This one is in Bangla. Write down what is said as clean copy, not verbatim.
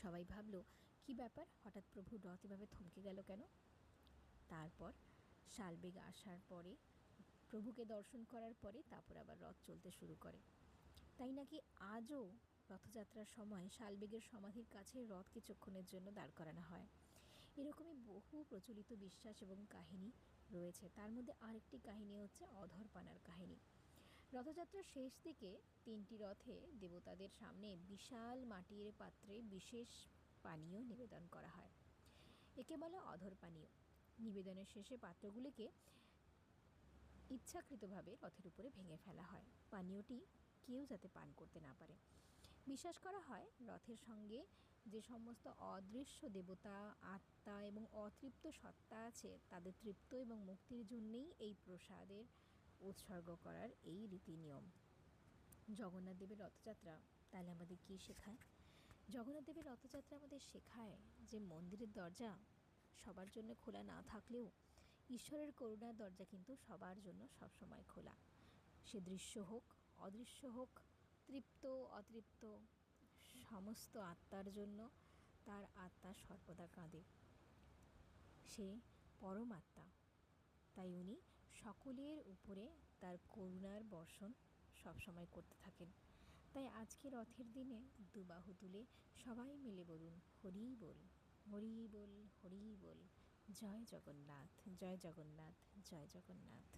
সবাই ভাবল, কি ব্যাপার, হঠাৎ প্রভুর রথ এভাবে থমকে গেল কেন? তারপর শালবেগ আসার পরে, প্রভুকে দর্শন করার পরে তারপর আবার রথ চলতে শুরু করে। তাই নাকি আজও রথযাত্রার সময় শালবেগের সমাধির কাছে রথ কিছুক্ষণের জন্য দাঁড় করানো হয়। এরকমই বহু প্রচলিত বিশ্বাস এবং কাহিনী রয়েছে। তার মধ্যে আরেকটি কাহিনী হচ্ছে অধরপানার কাহিনী। রথযাত্রার শেষ দিকে 3টি রথে দেবতাদের সামনে বিশাল মাটির পাত্রে বিশেষ পানীয় নিবেদন করা হয়। একে বলে অধর পানীয়। নিবেদনের শেষে পাত্রগুলিকে ইচ্ছাকৃতভাবে রথের উপরে ভেঙে ফেলা হয়, পানীয়টি কেউ যাতে পান করতে না পারে। বিশ্বাস করা হয়, রথের সঙ্গে যে সমস্ত অদৃশ্য দেবতা, আত্মা এবং অতৃপ্ত সত্তা আছে, তাদের তৃপ্ত এবং মুক্তির জন্যেই এই প্রসাদের উৎসর্গ করার এই রীতি নিয়ম। জগন্নাথ দেবের রথযাত্রা তাহলে আমাদের কী শেখায়? জগন্নাথ দেবের রথযাত্রা আমাদের শেখায় যে মন্দিরের দরজা সবার জন্য খোলা না থাকলেও ঈশ্বরের করুণার দরজা কিন্তু সবার জন্য সবসময় খোলা। সে দৃশ্য হোক, অদৃশ্য হোক, তৃপ্ত অতৃপ্ত, সমস্ত আত্মার জন্য তার আত্মা সর্বদা কাঁদে। সে পরমাত্মা, তাই উনি সকলের উপরে তার করুণার বর্ষণ সবসময় করতে থাকেন। তাই আজকে রথের দিনে দুবাহু তুলে সবাই মিলে বলুন, হরি বল, হরি বল, হরি বল, জয় জগন্নাথ, জয় জগন্নাথ, জয় জগন্নাথ।